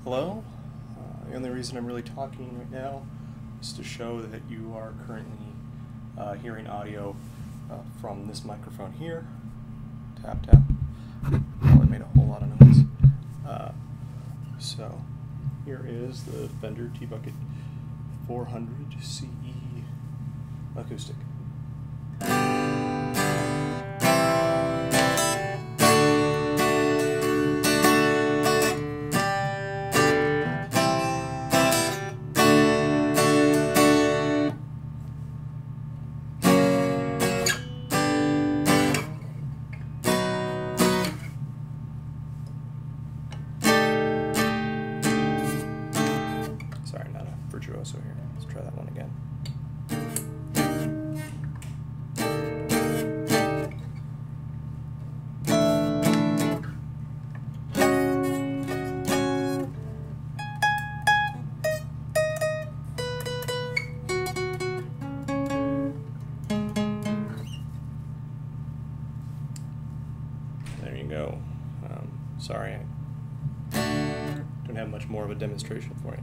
Hello. The only reason I'm really talking right now is to show that you are currently hearing audio from this microphone here. Tap, tap. Oh, it made a whole lot of noise. So here is the Fender T-Bucket 400 CE acoustic. Sorry, not a virtuoso here. Let's try that one again. There you go. Sorry, I don't have much more of a demonstration for you.